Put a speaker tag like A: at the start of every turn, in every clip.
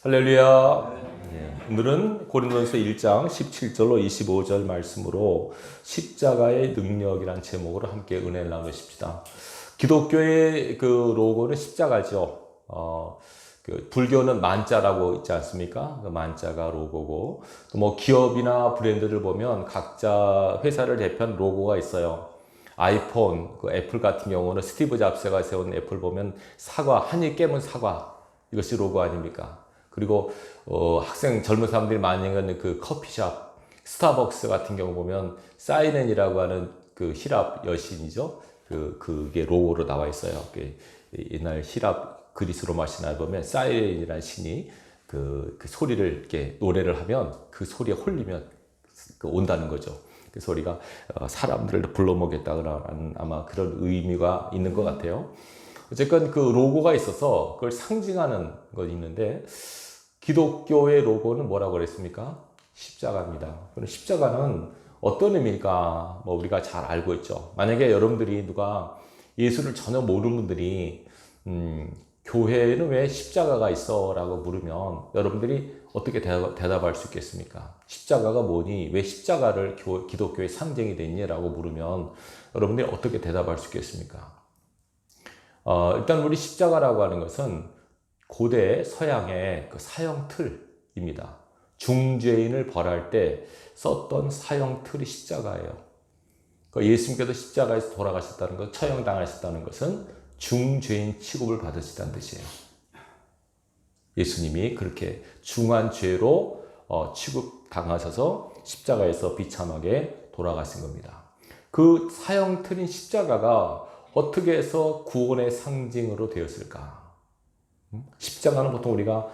A: 할렐루야. 오늘은 고린도전서 1장 17절로 25절 말씀으로 십자가의 능력이란 제목으로 함께 은혜를 나누십시다. 기독교의 그 로고는 십자가죠. 불교는 만자라고 있지 않습니까? 그 만자가 로고고, 또 뭐 기업이나 브랜드를 보면 각자 회사를 대표한 로고가 있어요. 아이폰, 그 애플 같은 경우는 스티브 잡스가 세운 애플 보면 사과, 한 입 깨문 사과, 이것이 로고 아닙니까? 그리고 학생 젊은 사람들이 많이 가는 그 커피숍, 스타벅스 같은 경우 보면 사이렌이라고 하는 그 히랍 여신이죠. 그게 로고로 나와 있어요. 옛날 히랍 그리스 로마 신화에 보면 사이렌이라는 신이 그 소리를 이렇게 노래를 하면 그 소리에 홀리면 온다는 거죠. 그 소리가 사람들을 불러모겠다는 아마 그런 의미가 있는 것 같아요. 어쨌건 그 로고가 있어서 그걸 상징하는 것이 있는데, 기독교의 로고는 뭐라고 그랬습니까? 십자가입니다. 그럼 십자가는 어떤 의미일까? 뭐 우리가 잘 알고 있죠. 만약에 여러분들이 누가 예수를 전혀 모르는 분들이 교회에는 왜 십자가가 있어? 라고 물으면 여러분들이 어떻게 대답할 수 있겠습니까? 십자가가 뭐니? 왜 십자가를 기독교의 상징이 됐니? 라고 물으면 여러분들이 어떻게 대답할 수 있겠습니까? 일단 우리 십자가라고 하는 것은 고대 서양의 그 사형 틀입니다. 중죄인을 벌할 때 썼던 사형 틀이 십자가예요. 예수님께서 십자가에서 돌아가셨다는 것, 처형당하셨다는 것은 중죄인 취급을 받으시다는 뜻이에요. 예수님이 그렇게 중한 죄로 취급당하셔서 십자가에서 비참하게 돌아가신 겁니다. 그 사형 틀인 십자가가 어떻게 해서 구원의 상징으로 되었을까? 십자가는 보통 우리가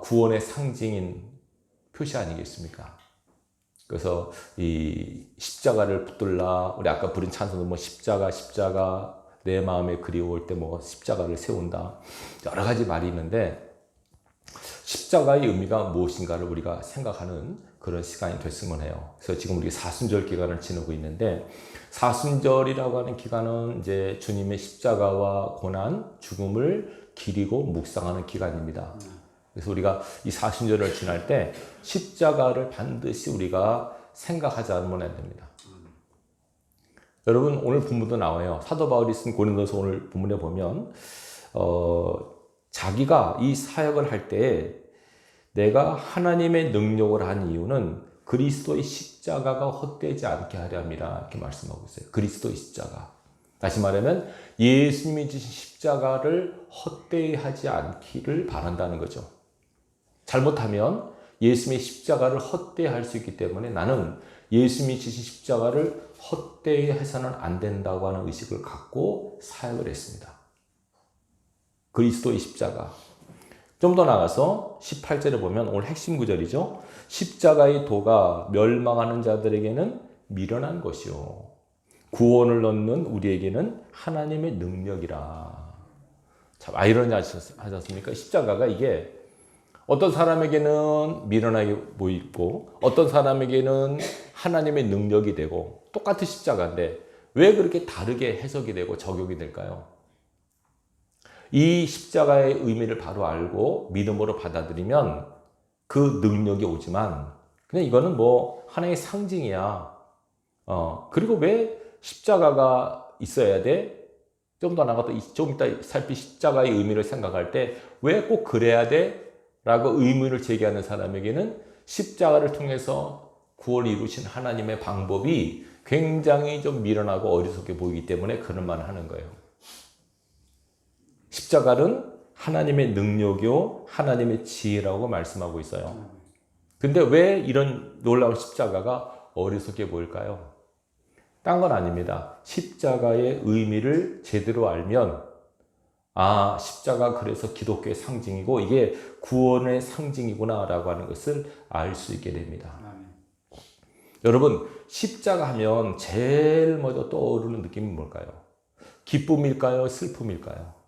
A: 구원의 상징인 표시 아니겠습니까? 그래서 이 십자가를 붙들라, 우리 아까 부른 찬송도 뭐 십자가 내 마음에 그리워올 때 뭐 십자가를 세운다, 여러 가지 말이 있는데 십자가의 의미가 무엇인가를 우리가 생각하는 그런 시간이 됐으면 해요. 그래서 지금 우리 사순절 기간을 지내고 있는데, 사순절이라고 하는 기간은 이제 주님의 십자가와 고난, 죽음을 기리고 묵상하는 기간입니다. 그래서 우리가 이 사순절을 지날 때 십자가를 반드시 우리가 생각하지 않으면 안 됩니다. 여러분, 오늘 본문도 나와요. 사도 바울이 쓴 고린도서 오늘 본문에 보면 자기가 이 사역을 할 때 내가 하나님의 능력을 한 이유는 그리스도의 십자가가 헛되지 않게 하려 함이라, 이렇게 말씀하고 있어요. 그리스도의 십자가. 다시 말하면 예수님이 지신 십자가를 헛되이 하지 않기를 바란다는 거죠. 잘못하면 예수님의 십자가를 헛되이 할 수 있기 때문에 나는 예수님이 지신 십자가를 헛되이 해서는 안 된다고 하는 의식을 갖고 사역을 했습니다. 그리스도의 십자가. 좀 더 나가서 18절에 보면 오늘 핵심 구절이죠. 십자가의 도가 멸망하는 자들에게는 미련한 것이요, 구원을 얻는 우리에게는 하나님의 능력이라. 참 아이러니하지 않습니까? 십자가가 이게 어떤 사람에게는 미련하게 보이고 어떤 사람에게는 하나님의 능력이 되고, 똑같은 십자가인데 왜 그렇게 다르게 해석이 되고 적용이 될까요? 이 십자가의 의미를 바로 알고 믿음으로 받아들이면 그 능력이 오지만, 그냥 이거는 뭐 하나의 상징이야. 그리고 왜 십자가가 있어야 돼? 좀 더 나가서 좀 이따 살필 십자가의 의미를 생각할 때 왜 꼭 그래야 돼? 라고 의문을 제기하는 사람에게는 십자가를 통해서 구원을 이루신 하나님의 방법이 굉장히 좀 미련하고 어리석게 보이기 때문에 그런 말을 하는 거예요. 십자가는 하나님의 능력이요, 하나님의 지혜라고 말씀하고 있어요. 근데 왜 이런 놀라운 십자가가 어리석게 보일까요? 딴 건 아닙니다. 십자가의 의미를 제대로 알면, 아, 십자가 그래서 기독교의 상징이고 이게 구원의 상징이구나 라고 하는 것을 알 수 있게 됩니다. 여러분, 십자가 하면 제일 먼저 떠오르는 느낌이 뭘까요? 기쁨일까요? 슬픔일까요?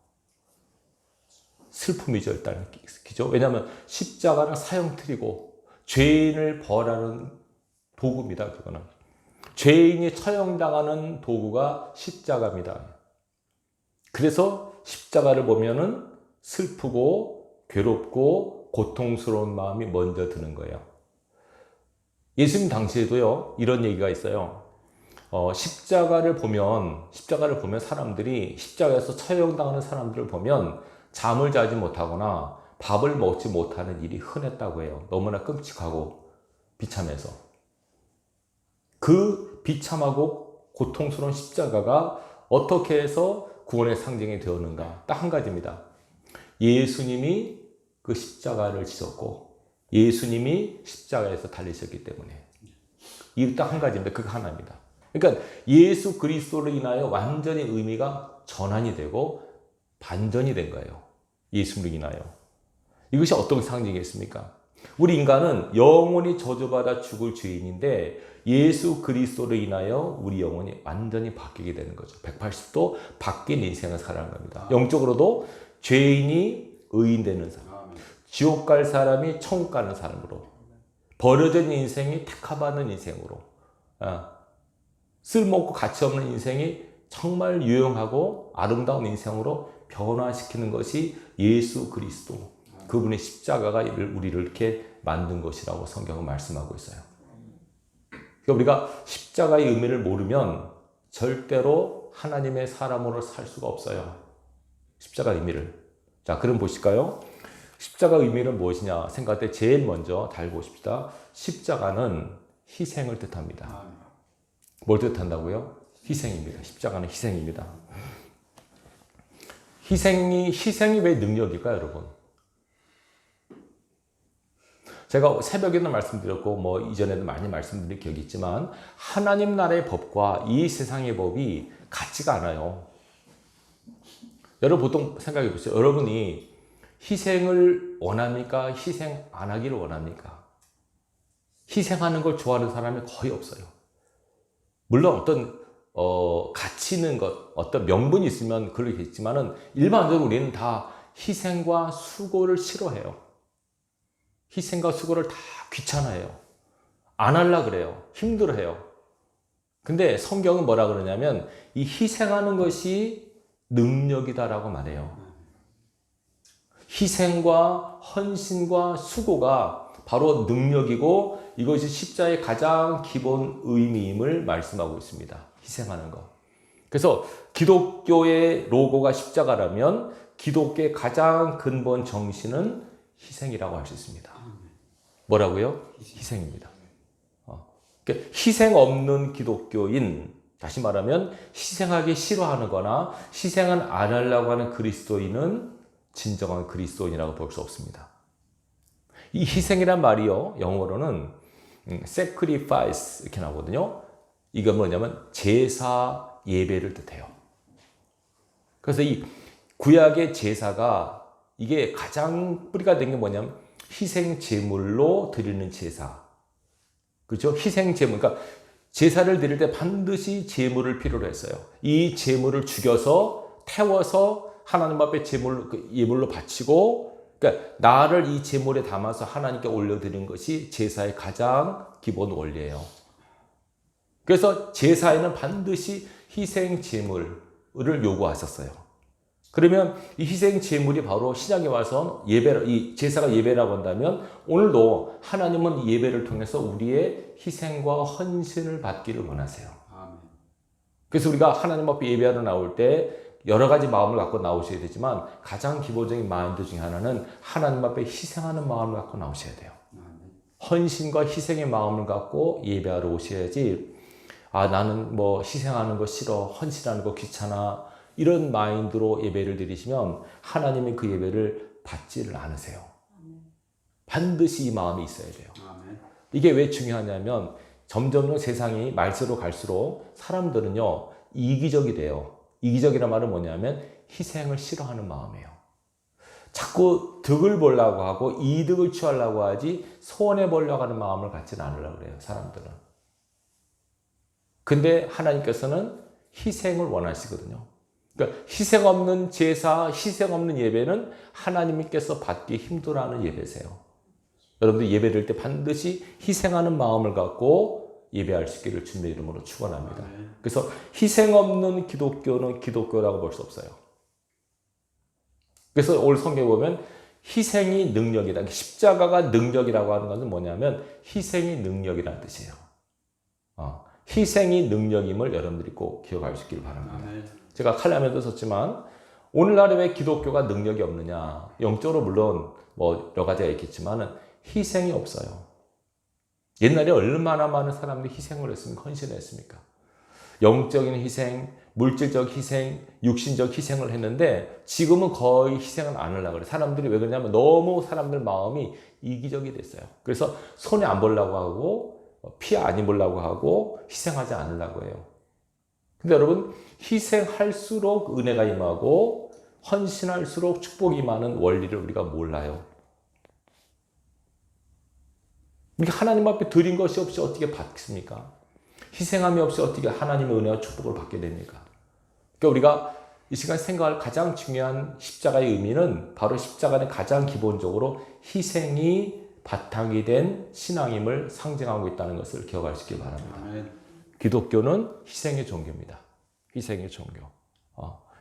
A: 슬픔이죠, 일단. 그죠? 왜냐하면 십자가는 사형틀이고 죄인을 벌하는 도구입니다, 그거는. 죄인이 처형당하는 도구가 십자가입니다. 그래서 십자가를 보면은 슬프고 괴롭고 고통스러운 마음이 먼저 드는 거예요. 예수님 당시에도요, 이런 얘기가 있어요. 십자가를 보면 사람들이 십자가에서 처형당하는 사람들을 보면 잠을 자지 못하거나 밥을 먹지 못하는 일이 흔했다고 해요. 너무나 끔찍하고 비참해서. 그 비참하고 고통스러운 십자가가 어떻게 해서 구원의 상징이 되었는가? 딱 한 가지입니다. 예수님이 그 십자가를 지셨고 예수님이 십자가에서 달리셨기 때문에. 이게 딱 한 가지입니다. 그거 하나입니다. 그러니까 예수 그리스도로 인하여 완전히 의미가 전환이 되고 반전이 된 거예요. 예수로 인하여. 이것이 어떤 상징이겠습니까? 우리 인간은 영원히 저주받아 죽을 죄인인데 예수 그리스도로 인하여 우리 영혼이 완전히 바뀌게 되는 거죠. 180도 바뀐 인생을 살아가는 겁니다. 영적으로도 죄인이 의인되는 사람, 지옥 갈 사람이 천국 가는 사람으로, 버려진 인생이 택함받는 인생으로, 쓸모없고 가치없는 인생이 정말 유용하고 아름다운 인생으로 변화시키는 것이 예수 그리스도, 그분의 십자가가 우리를 이렇게 만든 것이라고 성경은 말씀하고 있어요. 그러니까 우리가 십자가의 의미를 모르면 절대로 하나님의 사람으로 살 수가 없어요. 십자가 의미를. 자, 그럼 보실까요? 십자가 의미는 무엇이냐 생각할 때 제일 먼저 달고 오십시다. 십자가는 희생을 뜻합니다. 뭘 뜻한다고요? 희생입니다. 십자가는 희생입니다. 희생이 왜 능력일까요, 여러분? 제가 새벽에도 말씀드렸고 이전에도 많이 말씀드린 기억이 있지만 하나님 나라의 법과 이 세상의 법이 같지가 않아요. 여러분 보통 생각해 보세요. 여러분이 희생을 원합니까? 희생 안 하기를 원합니까? 희생하는 걸 좋아하는 사람이 거의 없어요. 물론 어떤 가치 있는 것, 어떤 명분이 있으면 그러겠지만은 일반적으로 우리는 다 희생과 수고를 싫어해요. 희생과 수고를 다 귀찮아해요. 안 하려고 그래요. 힘들어해요. 근데 성경은 뭐라 그러냐면 이 희생하는 것이 능력이다라고 말해요. 희생과 헌신과 수고가 바로 능력이고 이것이 십자가의 가장 기본 의미임을 말씀하고 있습니다. 희생하는 것. 그래서 기독교의 로고가 십자가라면 기독교의 가장 근본 정신은 희생이라고 할 수 있습니다. 뭐라고요? 희생입니다. 그러니까 희생 없는 기독교인, 다시 말하면 희생하기 싫어하는 거나 희생은 안 하려고 하는 그리스도인은 진정한 그리스도인이라고 볼 수 없습니다. 이 희생이란 말이요, 영어로는 sacrifice 이렇게 나오거든요. 이건 뭐냐면 제사 예배를 뜻해요. 그래서 이 구약의 제사가 이게 가장 뿌리가 된 게 뭐냐면 희생 제물로 드리는 제사. 그렇죠? 희생 제물. 그러니까 제사를 드릴 때 반드시 제물을 필요로 했어요. 이 제물을 죽여서 태워서 하나님 앞에 예물로 바치고, 그러니까 나를 이 제물에 담아서 하나님께 올려드리는 것이 제사의 가장 기본 원리예요. 그래서 제사에는 반드시 희생 제물을 요구하셨어요. 그러면 이 희생 제물이 바로 신약에 와서 이 제사가 예배라고 한다면 오늘도 하나님은 이 예배를 통해서 우리의 희생과 헌신을 받기를 원하세요. 그래서 우리가 하나님 앞에 예배하러 나올 때 여러 가지 마음을 갖고 나오셔야 되지만 가장 기본적인 마인드 중에 하나는 하나님 앞에 희생하는 마음을 갖고 나오셔야 돼요. 헌신과 희생의 마음을 갖고 예배하러 오셔야지, 나는 희생하는 거 싫어, 헌신하는 거 귀찮아, 이런 마인드로 예배를 드리시면 하나님이 그 예배를 받지를 않으세요. 반드시 이 마음이 있어야 돼요. 이게 왜 중요하냐면 점점 세상이 말세로 갈수록 사람들은요 이기적이 돼요. 이기적이란 말은 뭐냐면 희생을 싫어하는 마음이에요. 자꾸 득을 보려고 하고 이득을 취하려고 하지 손해 보려고 하는 마음을 갖지는 않으려고 그래요, 사람들은. 근데 하나님께서는 희생을 원하시거든요. 그러니까 희생 없는 제사, 희생 없는 예배는 하나님께서 받기 힘들어하는 예배세요. 여러분들 예배 드릴 때 반드시 희생하는 마음을 갖고 예배할 수 있기를 주님의 이름으로 축원합니다. 그래서 희생 없는 기독교는 기독교라고 볼 수 없어요. 그래서 오늘 성경에 보면 희생이 능력이다. 십자가가 능력이라고 하는 것은 뭐냐면 희생이 능력이라는 뜻이에요. 희생이 능력임을 여러분들이 꼭 기억할 수 있기를 바랍니다. 제가 칼럼에도 썼지만 오늘날에 왜 기독교가 능력이 없느냐. 영적으로 물론 뭐 여러 가지가 있겠지만 희생이 없어요. 옛날에 얼마나 많은 사람들이 희생을 했습니까? 헌신을 했습니까? 영적인 희생, 물질적 희생, 육신적 희생을 했는데 지금은 거의 희생을 안 하려고 그래요. 사람들이 왜 그러냐면 너무 사람들 마음이 이기적이 됐어요. 그래서 손해 안 보려고 하고 피해 안 입으려고 하고 희생하지 않으려고 해요. 근데 여러분 희생할수록 은혜가 임하고 헌신할수록 축복이 임하는 원리를 우리가 몰라요. 우리가 하나님 앞에 드린 것이 없이 어떻게 받습니까? 희생함이 없이 어떻게 하나님의 은혜와 축복을 받게 됩니까? 그러니까 우리가 이 시간 생각할 가장 중요한 십자가의 의미는 바로 십자가는 가장 기본적으로 희생이 바탕이 된 신앙임을 상징하고 있다는 것을 기억할 수 있길 바랍니다. 기독교는 희생의 종교입니다. 희생의 종교.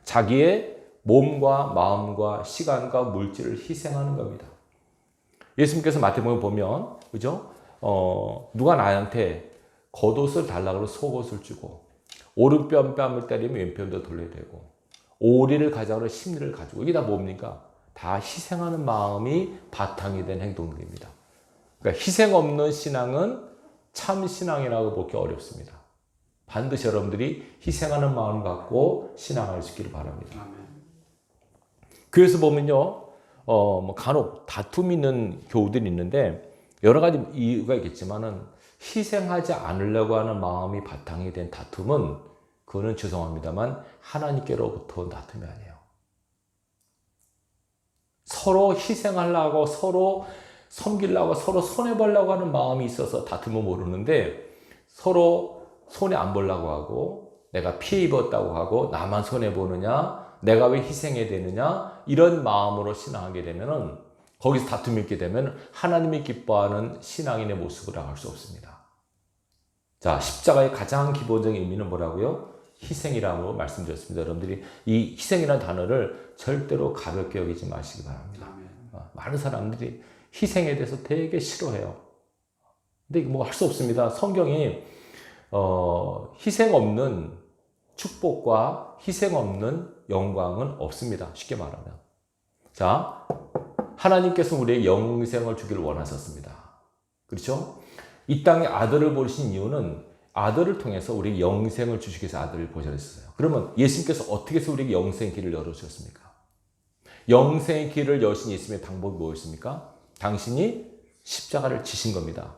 A: 자기의 몸과 마음과 시간과 물질을 희생하는 겁니다. 예수님께서 마태복음 보면, 그죠? 누가 나한테 겉옷을 달라고 속옷을 주고, 오른뺨을 때리면 왼편도 돌려대고, 오리를 가져가고 심리를 가지고, 이게 다 뭡니까? 다 희생하는 마음이 바탕이 된 행동들입니다. 그러니까 희생 없는 신앙은 참 신앙이라고 보기 어렵습니다. 반드시 여러분들이 희생하는 마음을 갖고 신앙할 수 있기를 바랍니다. 교회에서 보면요, 간혹 다툼이 있는 교우들이 있는데 여러 가지 이유가 있겠지만은 희생하지 않으려고 하는 마음이 바탕이 된 다툼은 그거는 죄송합니다만 하나님께로부터 온 다툼이 아니에요. 서로 희생하려고 서로 섬기려고 서로 손해보려고 하는 마음이 있어서 다툼은 모르는데 서로 손해 안 보려고 하고 내가 피해 입었다고 하고 나만 손해보느냐 내가 왜 희생해야 되느냐 이런 마음으로 신앙하게 되면은 거기서 다툼이 있게 되면 하나님이 기뻐하는 신앙인의 모습을 알 수 없습니다. 자, 십자가의 가장 기본적인 의미는 뭐라고요? 희생이라고 말씀드렸습니다. 여러분들이 이 희생이라는 단어를 절대로 가볍게 여기지 마시기 바랍니다. 많은 사람들이 희생에 대해서 되게 싫어해요. 근데 뭐 할 수 없습니다. 성경이 희생 없는 축복과 희생 없는 영광은 없습니다. 쉽게 말하면. 자, 하나님께서 우리의 영생을 주기를 원하셨습니다. 그렇죠? 이 땅에 아들을 보신 이유는 아들을 통해서 우리 영생을 주시기 위해서 아들을 보셨어요. 그러면 예수님께서 어떻게 해서 우리에게 영생의 길을 열어주셨습니까? 영생의 길을 여신 예수님의 방법이 뭐였습니까? 당신이 십자가를 지신 겁니다.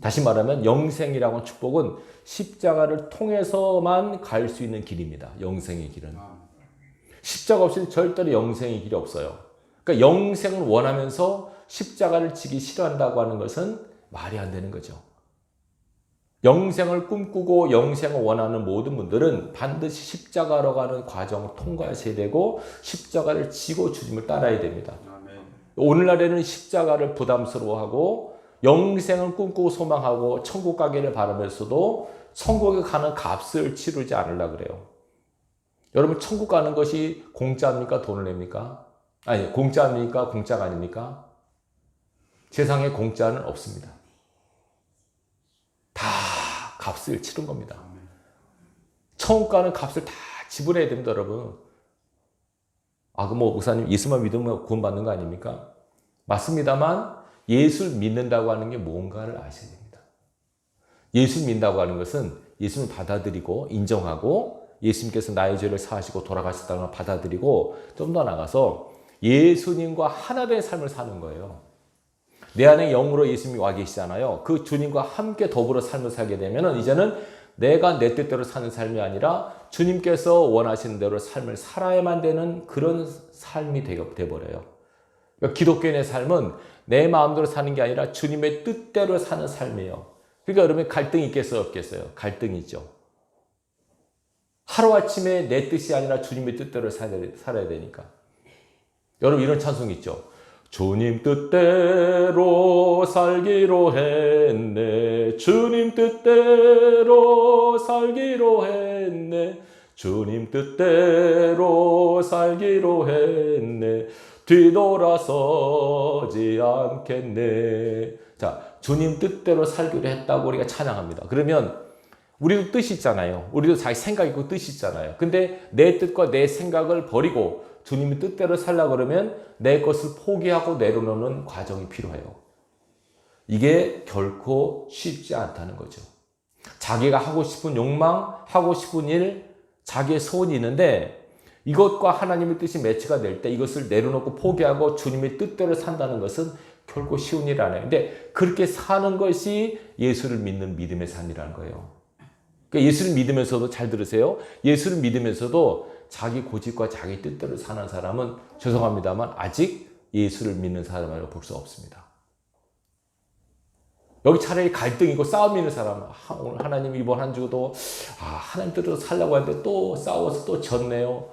A: 다시 말하면 영생이라고 하는 축복은 십자가를 통해서만 갈 수 있는 길입니다. 영생의 길은. 십자가 없이는 절대로 영생의 길이 없어요. 그러니까 영생을 원하면서 십자가를 지기 싫어한다고 하는 것은 말이 안 되는 거죠. 영생을 꿈꾸고 영생을 원하는 모든 분들은 반드시 십자가로 가는 과정을 통과하셔야 되고 십자가를 지고 주님을 따라야 됩니다. 오늘날에는 십자가를 부담스러워하고 영생을 꿈꾸고 소망하고 천국 가기를 바라면서도 천국에 가는 값을 치르지 않으려고 그래요. 여러분 천국 가는 것이 공짜입니까? 돈을 냅니까? 아니 공짜입니까? 공짜가 아닙니까? 세상에 공짜는 없습니다. 다 값을 치른 겁니다. 천국 가는 값을 다 지불해야 됩니다, 여러분. 그럼 목사님 예수만 믿으면 구원받는 거 아닙니까? 맞습니다만 예수를 믿는다고 하는 게 뭔가를 아셔야 됩니다. 예수 믿는다고 하는 것은 예수를 받아들이고 인정하고 예수님께서 나의 죄를 사하시고 돌아가셨다는 걸 받아들이고 좀 더 나가서 예수님과 하나 된 삶을 사는 거예요. 내 안에 영으로 예수님이 와 계시잖아요. 그 주님과 함께 더불어 삶을 살게 되면 이제는 내가 내 뜻대로 사는 삶이 아니라 주님께서 원하시는 대로 삶을 살아야만 되는 그런 삶이 되어버려요. 그러니까 기독교인의 삶은 내 마음대로 사는 게 아니라 주님의 뜻대로 사는 삶이에요. 그러니까 여러분 갈등이 있겠어요? 없겠어요? 갈등이 있죠. 하루아침에 내 뜻이 아니라 주님의 뜻대로 살아야 되니까. 여러분 이런 찬송이 있죠. 주님 뜻대로 살기로 했네. 주님 뜻대로 살기로 했네. 주님 뜻대로 살기로 했네. 뒤돌아서지 않겠네. 자, 주님 뜻대로 살기로 했다고 우리가 찬양합니다. 그러면 우리도 뜻이 있잖아요. 우리도 자기 생각이 있고 뜻이 있잖아요. 근데 내 뜻과 내 생각을 버리고 주님의 뜻대로 살려고 그러면 내 것을 포기하고 내려놓는 과정이 필요해요. 이게 결코 쉽지 않다는 거죠. 자기가 하고 싶은 욕망, 하고 싶은 일, 자기의 소원이 있는데 이것과 하나님의 뜻이 매치가 될 때 이것을 내려놓고 포기하고 주님의 뜻대로 산다는 것은 결코 쉬운 일이 아니에요. 근데 그렇게 사는 것이 예수를 믿는 믿음의 삶이라는 거예요. 그러니까 예수를 믿으면서도, 잘 들으세요. 예수를 믿으면서도 자기 고집과 자기 뜻대로 사는 사람은 죄송합니다만 아직 예수를 믿는 사람이라고 볼 수 없습니다. 여기 차라리 갈등이고 싸움이 있는 사람, 오늘 하나님 이번 한 주도 하나님 뜻대로 살려고 하는데 또 싸워서 또 졌네요.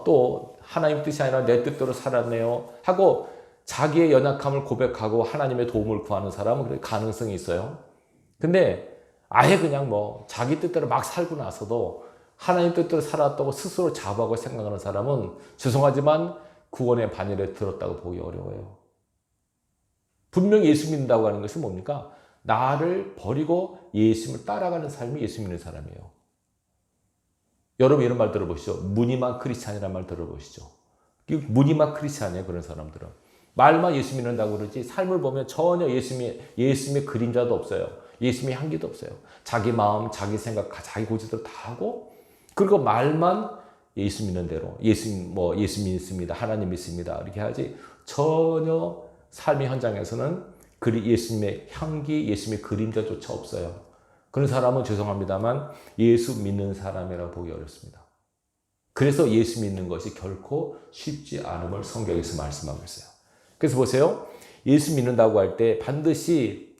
A: 또 하나님 뜻이 아니라 내 뜻대로 살았네요 하고 자기의 연약함을 고백하고 하나님의 도움을 구하는 사람은 그럴 가능성이 있어요. 근데 아예 그냥 자기 뜻대로 막 살고 나서도 하나님 뜻대로 살았다고 스스로 자부하고 생각하는 사람은 죄송하지만 구원의 반열에 들었다고 보기 어려워요. 분명히 예수 믿는다고 하는 것은 뭡니까? 나를 버리고 예수님을 따라가는 삶이 예수 믿는 사람이에요. 여러분 이런 말 들어보시죠. 무늬만 크리스찬이라는 말 들어보시죠. 무늬만 크리스찬이에요. 그런 사람들은. 말만 예수 믿는다고 그러지 삶을 보면 전혀 예수님의 그림자도 없어요. 예수님의 향기도 없어요. 자기 마음, 자기 생각, 자기 고집대로 다 하고 그리고 말만 예수 믿는 대로 예수 믿습니다. 하나님 믿습니다. 이렇게 하지 전혀 삶의 현장에서는 예수님의 향기, 예수님의 그림자조차 없어요. 그런 사람은 죄송합니다만 예수 믿는 사람이라고 보기 어렵습니다. 그래서 예수 믿는 것이 결코 쉽지 않음을 성경에서 말씀하고 있어요. 그래서 보세요. 예수 믿는다고 할 때 반드시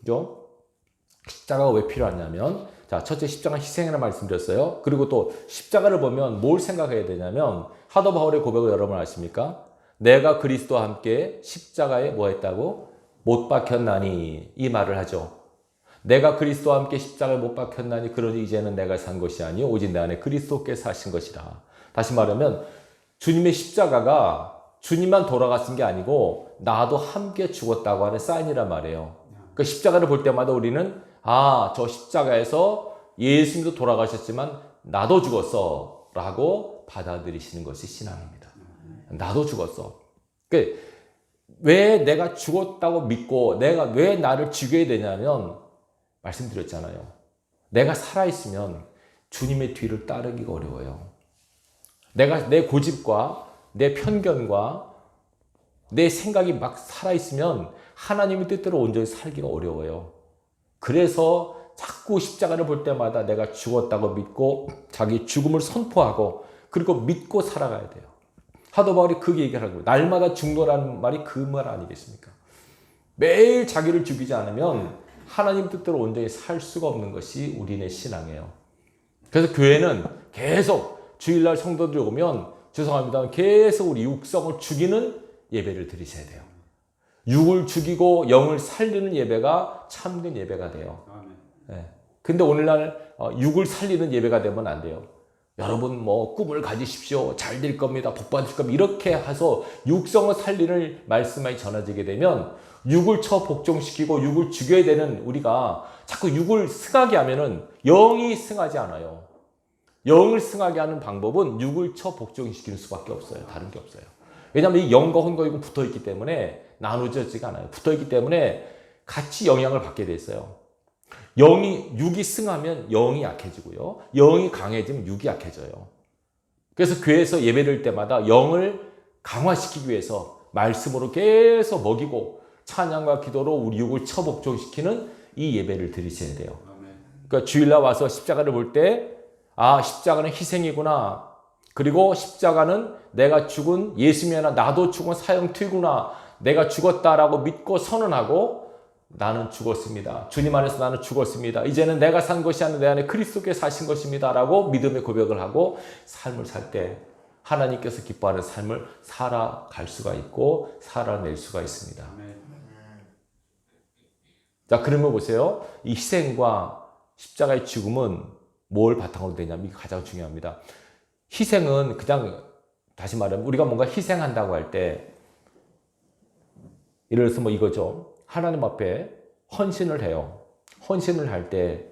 A: 십자가가 왜 필요하냐면 자, 첫째 십자가 희생이라는 말씀드렸어요. 그리고 또 십자가를 보면 뭘 생각해야 되냐면 사도 바울의 고백을 여러분 아십니까? 내가 그리스도와 함께 십자가에 뭐 했다고? 못 박혔나니 이 말을 하죠. 내가 그리스도와 함께 십자가에 못 박혔나니 그러니 이제는 내가 산 것이 아니요 오직 내 안에 그리스도께서 하신 것이라. 다시 말하면 주님의 십자가가 주님만 돌아가신 게 아니고 나도 함께 죽었다고 하는 사인이란 말이에요. 그 십자가를 볼 때마다 우리는 저 십자가에서 예수님도 돌아가셨지만 나도 죽었어 라고 받아들이시는 것이 신앙입니다. 나도 죽었어. 왜 내가 죽었다고 믿고 내가 왜 나를 죽여야 되냐면 말씀드렸잖아요. 내가 살아있으면 주님의 뒤를 따르기가 어려워요. 내가 내 고집과 내 편견과 내 생각이 막 살아있으면 하나님의 뜻대로 온전히 살기가 어려워요. 그래서 자꾸 십자가를 볼 때마다 내가 죽었다고 믿고 자기 죽음을 선포하고 그리고 믿고 살아가야 돼요. 사도 바울이 그렇게 얘기하라고 날마다 죽노라는 말이 그 말 아니겠습니까? 매일 자기를 죽이지 않으면 하나님 뜻대로 온전히 살 수가 없는 것이 우리의 신앙이에요. 그래서 교회는 계속 주일날 성도들이 오면 죄송합니다. 계속 우리 육성을 죽이는 예배를 드리셔야 돼요. 육을 죽이고 영을 살리는 예배가 참된 예배가 돼요. 네. 근데 오늘날 육을 살리는 예배가 되면 안 돼요. 여러분 꿈을 가지십시오. 잘 될 겁니다. 복 받으실 겁니다. 이렇게 해서 육성을 살리는 말씀이 전해지게 되면 육을 복종시키고 육을 죽여야 되는 우리가 자꾸 육을 승하게 하면은 영이 승하지 않아요. 영을 승하게 하는 방법은 육을 복종시키는 수밖에 없어요. 다른 게 없어요. 왜냐하면 이 영과 혼과 육은 붙어있기 때문에 나누어지지가 않아요. 붙어있기 때문에 같이 영향을 받게 돼 있어요. 육이 승하면 영이 약해지고요. 영이 강해지면 육이 약해져요. 그래서 교회에서 예배를 때마다 영을 강화시키기 위해서 말씀으로 계속 먹이고 찬양과 기도로 우리 육을 복종시키는 이 예배를 드리셔야 돼요. 그러니까 주일날 와서 십자가를 볼 때 십자가는 희생이구나. 그리고 십자가는 내가 죽은 예수님이 아니라 나도 죽은 사형투구나. 내가 죽었다라고 믿고 선언하고 나는 죽었습니다. 주님 안에서 나는 죽었습니다. 이제는 내가 산 것이 아니라 내 안에 그리스도께서 사신 것입니다. 라고 믿음의 고백을 하고 삶을 살 때 하나님께서 기뻐하는 삶을 살아갈 수가 있고 살아낼 수가 있습니다. 자, 그러면 보세요. 이 희생과 십자가의 죽음은 뭘 바탕으로 되냐면 이게 가장 중요합니다. 희생은 그냥 다시 말하면 우리가 뭔가 희생한다고 할 때 예를 들어서 뭐 이거죠. 하나님 앞에 헌신을 해요. 헌신을 할 때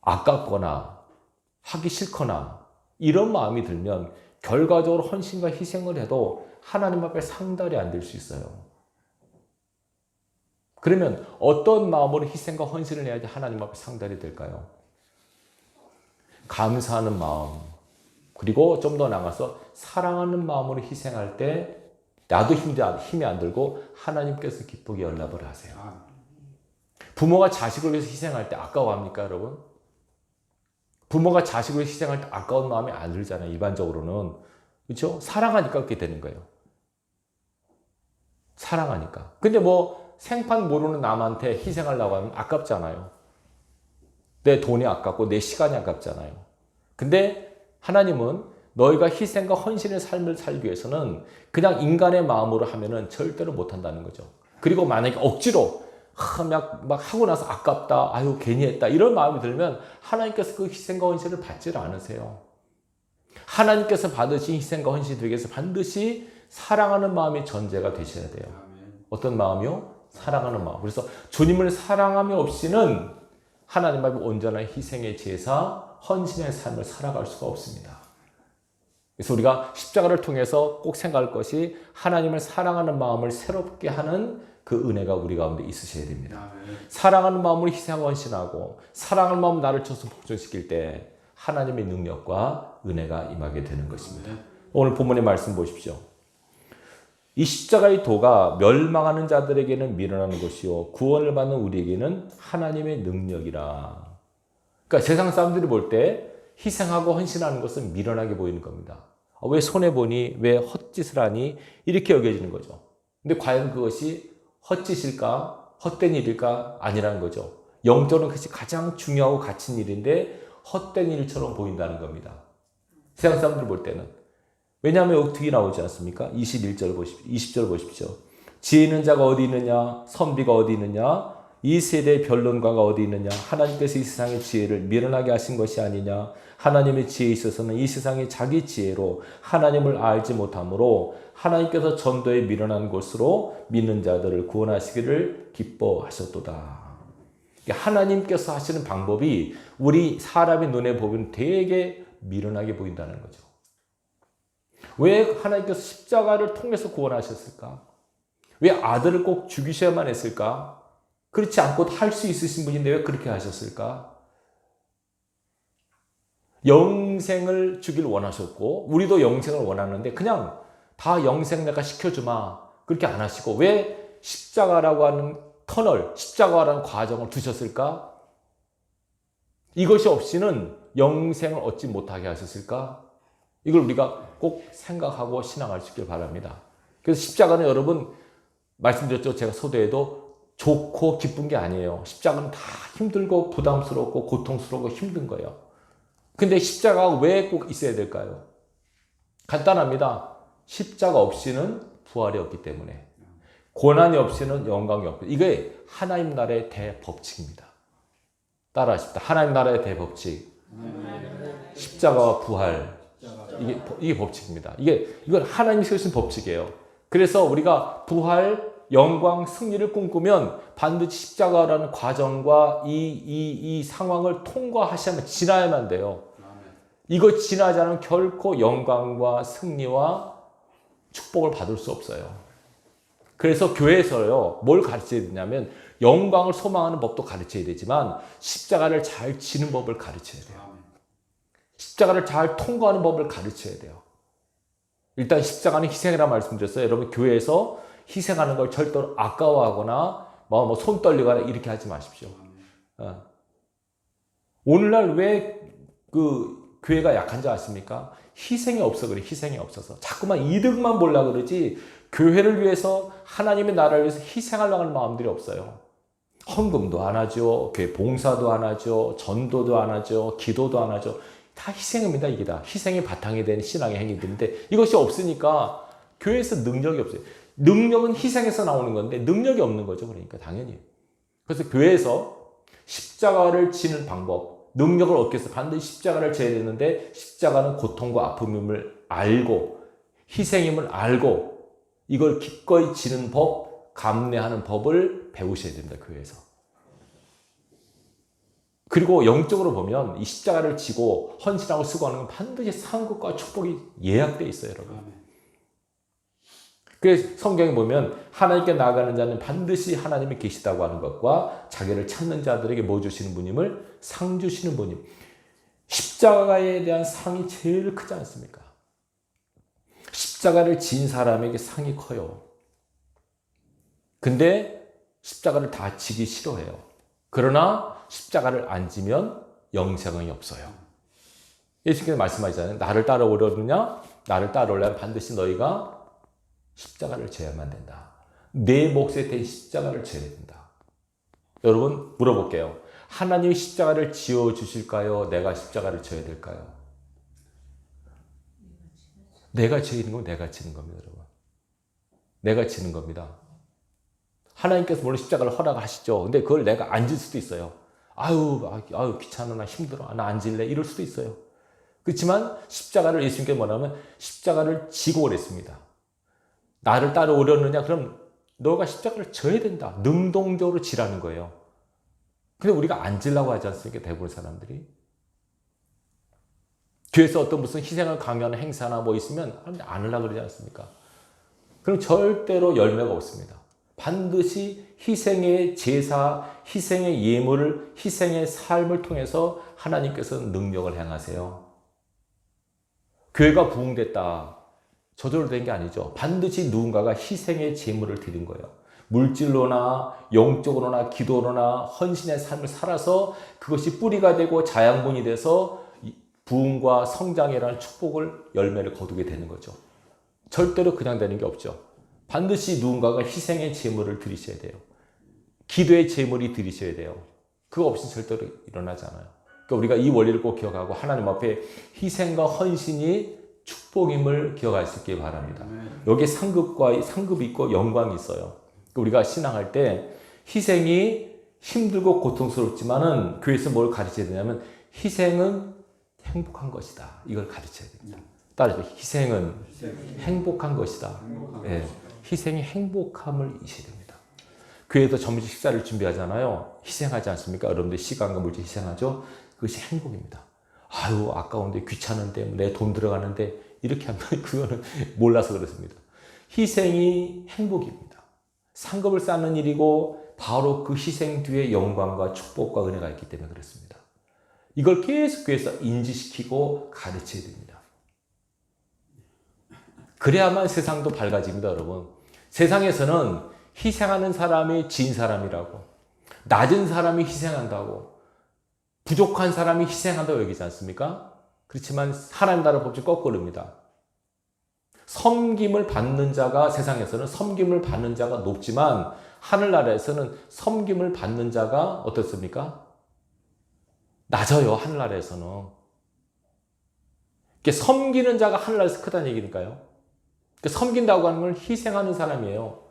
A: 아깝거나 하기 싫거나 이런 마음이 들면 결과적으로 헌신과 희생을 해도 하나님 앞에 상달이 안 될 수 있어요. 그러면 어떤 마음으로 희생과 헌신을 해야지 하나님 앞에 상달이 될까요? 감사하는 마음, 그리고 좀 더 나가서 사랑하는 마음으로 희생할 때 나도 힘이 안 들고 하나님께서 기쁘게 연락을 하세요. 부모가 자식을 위해서 희생할 때 아까워합니까, 여러분? 부모가 자식을 위해서 희생할 때 아까운 마음이 안 들잖아요, 일반적으로는. 그렇죠? 사랑하니까 그렇게 되는 거예요. 사랑하니까. 근데 뭐 생판 모르는 남한테 희생하려고 하면 아깝잖아요. 내 돈이 아깝고 내 시간이 아깝잖아요. 근데 하나님은 너희가 희생과 헌신의 삶을 살기 위해서는 그냥 인간의 마음으로 하면은 절대로 못한다는 거죠. 그리고 만약에 억지로 막 하고 나서 아깝다, 아유 괜히 했다 이런 마음이 들면 하나님께서 그 희생과 헌신을 받지를 않으세요. 하나님께서 받으신 희생과 헌신 되기 위해서 반드시 사랑하는 마음이 전제가 되셔야 돼요. 어떤 마음이요? 사랑하는 마음. 그래서 주님을 사랑함이 없이는 하나님 앞에 온전한 희생의 제사, 헌신의 삶을 살아갈 수가 없습니다. 그래서 우리가 십자가를 통해서 꼭 생각할 것이 하나님을 사랑하는 마음을 새롭게 하는 그 은혜가 우리 가운데 있으셔야 됩니다. 사랑하는 마음으로 희생하고 헌신하고 사랑하는 마음으로 나를 쳐서 복종시킬 때 하나님의 능력과 은혜가 임하게 되는 것입니다. 오늘 본문의 말씀 보십시오. 이 십자가의 도가 멸망하는 자들에게는 미련한 것이요 구원을 받는 우리에게는 하나님의 능력이라. 그러니까 세상 사람들이 볼 때 희생하고 헌신하는 것은 미련하게 보이는 겁니다. 왜 손해보니, 왜 헛짓을 하니 이렇게 여겨지는 거죠. 근데 과연 그것이 헛짓일까, 헛된 일일까? 아니라는 거죠. 영적으로는 그것이 가장 중요하고 갇힌 일인데 헛된 일처럼 보인다는 겁니다. 세상 사람들 볼 때는. 왜냐하면 여기 뒤에 나오지 않습니까? 21절 보십시오. 20절 보십시오. 지혜 있는 자가 어디 있느냐? 선비가 어디 있느냐? 이 세대의 변론가가 어디 있느냐? 하나님께서 이 세상의 지혜를 미련하게 하신 것이 아니냐? 하나님의 지혜에 있어서는 이 세상의 자기 지혜로 하나님을 알지 못하므로 하나님께서 전도에 미련한 곳으로 믿는 자들을 구원하시기를 기뻐하셨도다. 하나님께서 하시는 방법이 우리 사람의 눈에 보면 되게 미련하게 보인다는 거죠. 왜 하나님께서 십자가를 통해서 구원하셨을까? 왜 아들을 꼭 죽이셔야만 했을까? 그렇지 않고 할 수 있으신 분인데 왜 그렇게 하셨을까? 영생을 주길 원하셨고 우리도 영생을 원하는데 그냥 다 영생 내가 시켜주마 그렇게 안 하시고 왜 십자가라고 하는 터널, 십자가라는 과정을 두셨을까? 이것이 없이는 영생을 얻지 못하게 하셨을까? 이걸 우리가 꼭 생각하고 신앙할 수 있길 바랍니다. 그래서 십자가는 여러분 말씀드렸죠. 제가 소도에도 좋고 기쁜 게 아니에요. 십자가는 다 힘들고 부담스럽고 고통스럽고 힘든 거예요. 근데 십자가가 왜 꼭 있어야 될까요? 간단합니다. 십자가 없이는 부활이 없기 때문에. 고난이 없이는 영광이 없고 이게 하나님 나라의 대법칙입니다. 따라하십시다. 하나님 나라의 대법칙. 십자가와 부활. 이게 법칙입니다. 이건 하나님이 세우신 법칙이에요. 그래서 우리가 부활, 영광, 승리를 꿈꾸면 반드시 십자가라는 과정과 이 상황을 통과하셔야만 지나야만 돼요. 이거 지나지 않으면 결코 영광과 승리와 축복을 받을 수 없어요. 그래서 교회에서요, 뭘 가르쳐야 되냐면 영광을 소망하는 법도 가르쳐야 되지만 십자가를 잘 지는 법을 가르쳐야 돼요. 십자가를 잘 통과하는 법을 가르쳐야 돼요. 일단 십자가는 희생이라고 말씀드렸어요. 여러분 교회에서 희생하는 걸 절대로 아까워하거나 뭐 손 떨리거나 이렇게 하지 마십시오. 오늘날 왜 그 교회가 약한지 아십니까? 희생이 없어 그래. 희생이 없어서 자꾸만 이득만 보려고 그러지 교회를 위해서 하나님의 나라를 위해서 희생하려고 하는 마음들이 없어요. 헌금도 안 하죠. 교회 봉사도 안 하죠. 전도도 안 하죠. 기도도 안 하죠. 다 희생입니다. 이게 다 희생이 바탕이 되는 신앙의 행위들인데 이것이 없으니까 교회에서 능력이 없어요. 능력은 희생에서 나오는 건데 능력이 없는 거죠. 그러니까 당연히. 그래서 교회에서 십자가를 지는 방법, 능력을 얻기 위해서 반드시 십자가를 져야 되는데 십자가는 고통과 아픔임을 알고 희생임을 알고 이걸 기꺼이 지는 법, 감내하는 법을 배우셔야 됩니다. 교회에서. 그리고 영적으로 보면 이 십자가를 지고 헌신하고 수고하는 건 반드시 상급과 축복이 예약되어 있어요, 여러분. 그래서 성경에 보면 하나님께 나아가는 자는 반드시 하나님이 계시다고 하는 것과 자기를 찾는 자들에게 뭐 주시는 분임을 상 주시는 분임. 십자가에 대한 상이 제일 크지 않습니까? 십자가를 진 사람에게 상이 커요. 근데 십자가를 다 지기 싫어해요. 그러나 십자가를 안 지면 영생이 없어요. 예수님께서 말씀하시잖아요. 나를 따라오려느냐? 나를 따라오려면 반드시 너희가 십자가를 져야만 된다. 내 몫에 대한 십자가를 져야 된다. 여러분 물어볼게요. 하나님이 십자가를 지어주실까요? 내가 십자가를 져야 될까요? 내가 지는 건 내가 지는 겁니다. 여러분. 내가 지는 겁니다. 하나님께서 물론 십자가를 허락하시죠. 근데 그걸 내가 안 질 수도 있어요. 아유 귀찮아, 나 힘들어, 나 안 질래, 이럴 수도 있어요. 그렇지만 십자가를 예수님께서 뭐냐면 십자가를 지고 그랬습니다. 나를 따라오려느냐? 그럼 너가 십자가를 져야 된다. 능동적으로 지라는 거예요. 근데 우리가 안 지려고 하지 않습니까? 대부분 사람들이. 교회에서 어떤 무슨 희생을 강요하는 행사나 뭐 있으면 안 하려고 그러지 않습니까? 그럼 절대로 열매가 없습니다. 반드시 희생의 제사, 희생의 예물을, 희생의 삶을 통해서 하나님께서는 능력을 행하세요. 교회가 부흥됐다. 저절로 된 게 아니죠. 반드시 누군가가 희생의 제물을 드린 거예요. 물질로나 영적으로나 기도로나 헌신의 삶을 살아서 그것이 뿌리가 되고 자양분이 돼서 부흥과 성장이라는 축복을 열매를 거두게 되는 거죠. 절대로 그냥 되는 게 없죠. 반드시 누군가가 희생의 제물을 드리셔야 돼요. 기도의 제물이 드리셔야 돼요. 그거 없이 절대로 일어나지 않아요. 그러니까 우리가 이 원리를 꼭 기억하고 하나님 앞에 희생과 헌신이 축복임을 기억할 수 있길 바랍니다. 여기에 상급이 있고 영광이 있어요. 우리가 신앙할 때 희생이 힘들고 고통스럽지만은 교회에서 뭘 가르쳐야 되냐면 희생은 행복한 것이다. 이걸 가르쳐야 됩니다. 따라서 희생은 행복한 것이다. 네. 희생이 행복함을 이셔야 됩니다. 교회에서 점심 식사를 준비하잖아요. 희생하지 않습니까? 여러분들 시간과 물질 희생하죠. 그것이 행복입니다. 아까운데 귀찮은데 내 돈 들어가는데 이렇게 하면 그거는 몰라서 그렇습니다. 희생이 행복입니다. 상급을 쌓는 일이고 바로 그 희생 뒤에 영광과 축복과 은혜가 있기 때문에 그렇습니다. 이걸 계속 교회에서 인지시키고 가르쳐야 됩니다. 그래야만 세상도 밝아집니다, 여러분. 세상에서는 희생하는 사람이 진 사람이라고, 낮은 사람이 희생한다고, 부족한 사람이 희생한다고 여기지 않습니까? 그렇지만 하나님 나라 법칙 거꾸로입니다. 섬김을 받는 자가 세상에서는 섬김을 받는 자가 높지만 하늘나라에서는 섬김을 받는 자가 어떻습니까? 낮아요. 하늘나라에서는. 섬기는 자가 하늘나라에서 크다는 얘기니까요. 섬긴다고 하는 건 희생하는 사람이에요.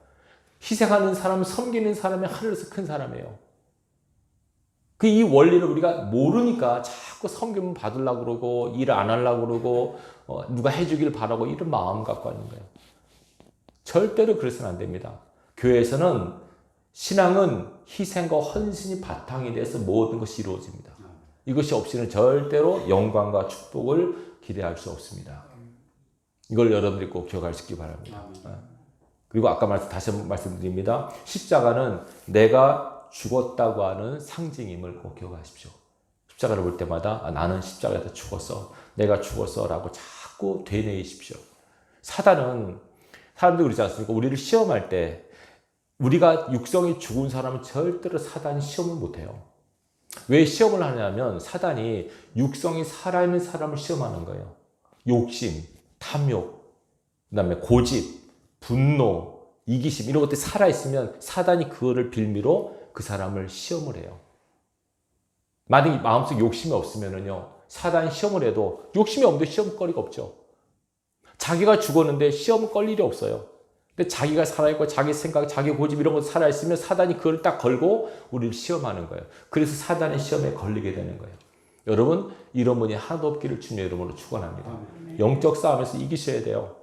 A: 희생하는 사람은 섬기는 사람이 하늘에서 큰 사람이에요. 이 원리를 우리가 모르니까 자꾸 섬김을 받으려고 그러고 일을 안 하려고 그러고 누가 해주길 바라고 이런 마음 갖고 하는 거예요. 절대로 그래서는 안 됩니다. 교회에서는 신앙은 희생과 헌신이 바탕이 돼서 모든 것이 이루어집니다. 이것이 없이는 절대로 영광과 축복을 기대할 수 없습니다. 이걸 여러분들이 꼭 기억할 수 있기 바랍니다. 그리고 아까 다시 한번 말씀드립니다. 십자가는 내가 죽었다고 하는 상징임을 꼭 기억하십시오. 십자가를 볼 때마다 나는 십자가에서 죽었어. 내가 죽었어. 라고 자꾸 되뇌이십시오. 사단은 사람들이 그러지 않습니까? 우리를 시험할 때 우리가 육성이 죽은 사람은 절대로 사단이 시험을 못해요. 왜 시험을 하냐면 사단이 육성이 살아있는 사람을 시험하는 거예요. 욕심, 탐욕, 그 다음에 고집, 분노, 이기심 이런 것들이 살아있으면 사단이 그거를 빌미로 그 사람을 시험을 해요. 만약에 마음속에 욕심이 없으면요, 사단이 시험을 해도 욕심이 없는데 시험거리가 없죠. 자기가 죽었는데 시험 끌 일이 없어요. 근데 자기가 살아있고 자기 생각, 자기 고집 이런 것 살아있으면 사단이 그걸 딱 걸고 우리를 시험하는 거예요. 그래서 사단의 시험에 걸리게 되는 거예요. 여러분, 이런 분이 하나도 없기를 주님의 이름으로 축원합니다. 영적 싸움에서 이기셔야 돼요.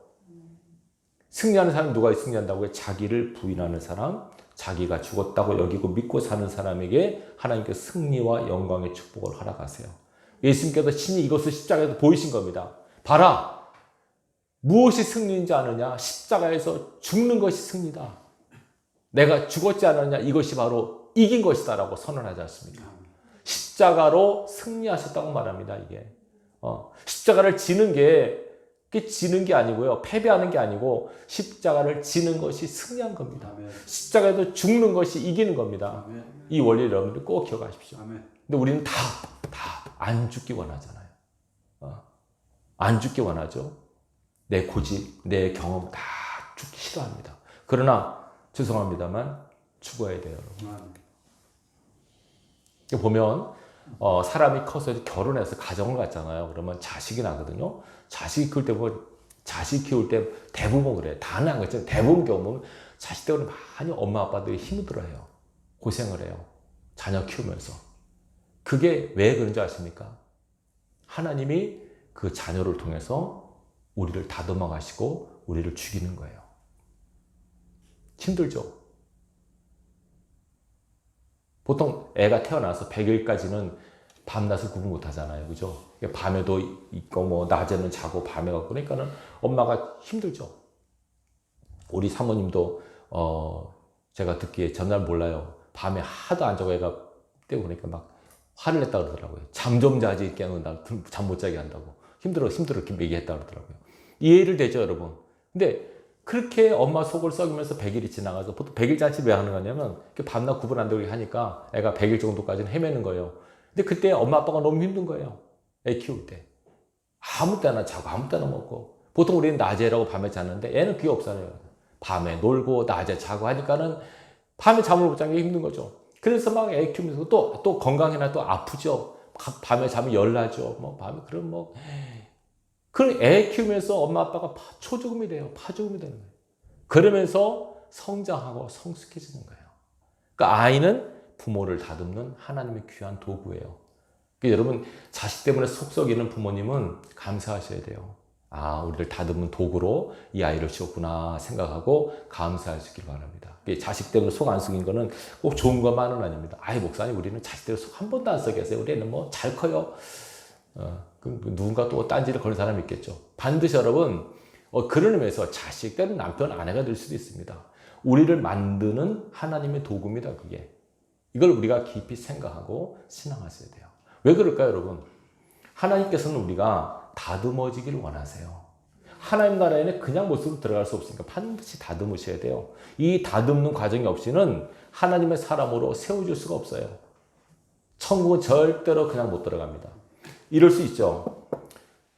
A: 승리하는 사람이 누가 승리한다고요? 자기를 부인하는 사람, 자기가 죽었다고 여기고 믿고 사는 사람에게 하나님께서 승리와 영광의 축복을 허락하세요. 예수님께서 친히 이것을 십자가에서 보이신 겁니다. 봐라! 무엇이 승리인지 아느냐? 십자가에서 죽는 것이 승리다. 내가 죽었지 않았냐? 이것이 바로 이긴 것이다 라고 선언하지 않습니까? 십자가로 승리하셨다고 말합니다. 이게 십자가를 지는 게 지는 게 아니고요. 패배하는 게 아니고 십자가를 지는 것이 승리한 겁니다. 아멘. 십자가에서 죽는 것이 이기는 겁니다. 아멘. 이 원리를 여러분들 꼭 기억하십시오. 아멘. 근데 우리는 다 안 죽기 원하잖아요. 안 죽기 원하죠. 내 고집, 내 경험 다 죽기 싫어합니다. 그러나 죄송합니다만 죽어야 돼요. 여러분. 보면 사람이 커서 결혼해서 가정을 갖잖아요. 그러면 자식이 나거든요. 자식 키울 때 보면 자식 키울 때 대부분 그래요. 다는 안 그렇지만 대부분 경우는 자식들은 많이 엄마 아빠들이 힘들어해요. 고생을 해요. 자녀 키우면서. 그게 왜 그런지 아십니까? 하나님이 그 자녀를 통해서 우리를 다듬어 가시고 우리를 죽이는 거예요. 힘들죠? 보통 애가 태어나서 100일까지는 밤낮을 구분 못 하잖아요. 그죠? 밤에도 있고, 뭐, 낮에는 자고, 밤에 가고, 그러니까는 엄마가 힘들죠. 우리 사모님도, 제가 듣기에 전날 몰라요. 밤에 하도 안 자고 애가 떼고 그러니까 막 화를 냈다 그러더라고요. 잠 좀 자지, 깨는다. 잠 못 자게 한다고. 힘들어, 이렇게 얘기했다 그러더라고요. 이해를 되죠, 여러분? 근데 그렇게 엄마 속을 썩이면서 100일이 지나가서 보통 100일 잔치 왜 하는 거냐면 밤낮 구분 안 되게 하니까 애가 100일 정도까지는 헤매는 거예요. 근데 그때 엄마 아빠가 너무 힘든 거예요. 애 키울 때. 아무 때나 자고 아무 때나 먹고. 보통 우리는 낮에 일하고 밤에 자는데 애는 그게 없어요. 밤에 놀고 낮에 자고 하니까는 밤에 잠을 못 자는 게 힘든 거죠. 그래서 막 애 키우면서 또 건강이나 또 아프죠. 밤에 자면 열나죠. 뭐 밤에 그럼 뭐 그럼 애 키우면서 엄마 아빠가 초죽음이 돼요. 파죽음이 되는 거예요. 그러면서 성장하고 성숙해지는 거예요. 그러니까 아이는 부모를 다듬는 하나님의 귀한 도구예요. 그러니까 여러분 자식 때문에 속 썩이는 부모님은 감사하셔야 돼요. 아, 우리를 다듬는 도구로 이 아이를 키웠구나 생각하고 감사하시길 바랍니다. 자식 때문에 속 안 썩인 거는 꼭 좋은 것만은 아닙니다. 아이 목사님 우리는 자식 때문에 속 한 번도 안 썩였어요. 우리 애는 뭐 잘 커요. 그럼 누군가 또 딴지를 거는 사람이 있겠죠. 반드시 여러분 그런 의미에서 자식 때는 남편 아내가 될 수도 있습니다. 우리를 만드는 하나님의 도구입니다. 그게. 이걸 우리가 깊이 생각하고 신앙하셔야 돼요. 왜 그럴까요, 여러분? 하나님께서는 우리가 다듬어지기를 원하세요. 하나님 나라에는 그냥 모습으로 들어갈 수 없으니까 반드시 다듬으셔야 돼요. 이 다듬는 과정이 없이는 하나님의 사람으로 세워질 수가 없어요. 천국은 절대로 그냥 못 들어갑니다. 이럴 수 있죠.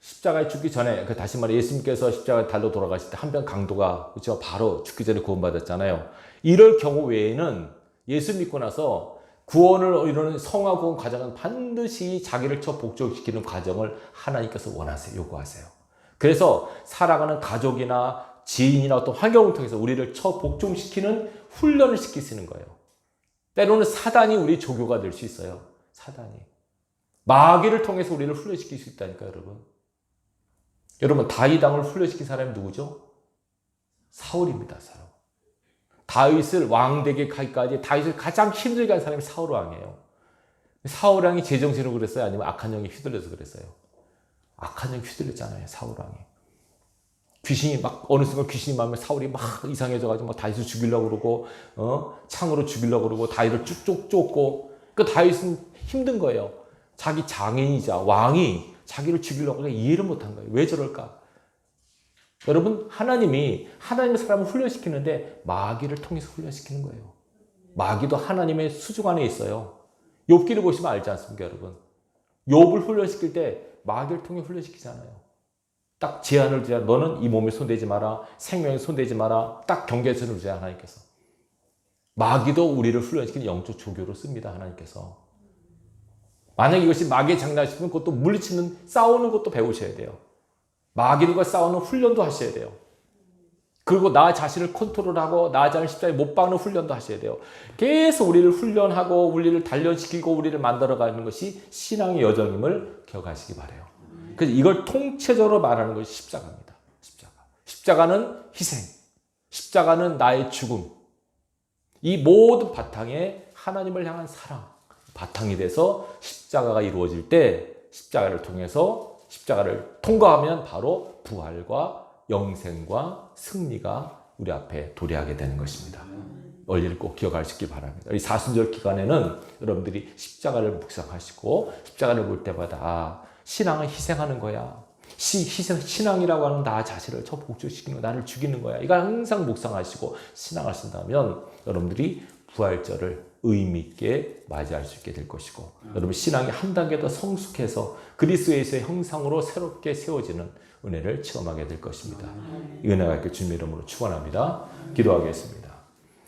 A: 십자가에 죽기 전에, 다시 말해 예수님께서 십자가에 달로 돌아가실 때 한편 강도가 그렇죠? 바로 죽기 전에 구원받았잖아요. 이럴 경우 외에는 예수 믿고 나서 구원을 이루는 성화 구원 과정은 반드시 자기를 쳐 복종시키는 과정을 하나님께서 원하세요. 요구하세요. 그래서 살아가는 가족이나 지인이나 어떤 환경을 통해서 우리를 쳐 복종시키는 훈련을 시키시는 거예요. 때로는 사단이 우리 조교가 될 수 있어요. 사단이. 마귀를 통해서 우리를 훈련시킬 수 있다니까요, 여러분. 여러분, 다윗 왕을 훈련시킨 사람이 누구죠? 사울입니다, 사울. 다윗을 왕되게 가기까지 다윗을 가장 힘들게 한 사람이 사울 왕이에요. 사울 왕이 제정신으로 그랬어요? 아니면 악한 영이 휘둘려서 그랬어요? 악한 영이 휘둘렸잖아요, 사울 왕이. 귀신이 막 어느 순간 귀신이 마음에 사울이 막 이상해져가지고 막 다윗을 죽이려고 그러고 창으로 죽이려고 그러고 다윗을 쭉쭉 쫓고 그 다윗은 힘든 거예요. 자기 장인이자 왕이 자기를 죽이려고 이해를 못한 거예요. 왜 저럴까? 여러분, 하나님의 사람을 훈련시키는데 마귀를 통해서 훈련시키는 거예요. 마귀도 하나님의 수중 안에 있어요. 욥기를 보시면 알지 않습니까, 여러분? 욥을 훈련시킬 때 마귀를 통해 훈련시키잖아요. 딱 제한을 주자. 너는 이 몸에 손대지 마라. 생명에 손대지 마라. 딱 경계선을 주자, 하나님께서. 마귀도 우리를 훈련시키는 영적 조교로 씁니다, 하나님께서. 만약 이것이 마귀의 장난이시면 그것도 물리치는, 싸우는 것도 배우셔야 돼요. 마귀들과 싸우는 훈련도 하셔야 돼요. 그리고 나 자신을 컨트롤하고 나 자신을 십자가에 못 박는 훈련도 하셔야 돼요. 계속 우리를 훈련하고 우리를 단련시키고 우리를 만들어가는 것이 신앙의 여정임을 기억하시기 바라요. 그래서 이걸 통체적으로 말하는 것이 십자가입니다. 십자가. 십자가는 희생, 십자가는 나의 죽음. 이 모든 바탕에 하나님을 향한 사랑, 바탕이 돼서 십자가가 이루어질 때 십자가를 통해서 십자가를 통과하면 바로 부활과 영생과 승리가 우리 앞에 도래하게 되는 것입니다. 원리를 꼭 기억하시기 바랍니다. 이 사순절 기간에는 여러분들이 십자가를 묵상하시고 십자가를 볼 때마다 아, 신앙은 희생하는 거야. 신앙이라고 하는 나 자신을 저 복주시키는 거, 나를 죽이는 거야. 이걸 항상 묵상하시고 신앙하신다면 여러분들이 부활절을 의미 있게 맞이할 수 있게 될 것이고 여러분 신앙이 한 단계 더 성숙해서 그리스도의 형상으로 새롭게 세워지는 은혜를 체험하게 될 것입니다. 이 은혜가 있게 주님의 이름으로 축원합니다. 기도하겠습니다.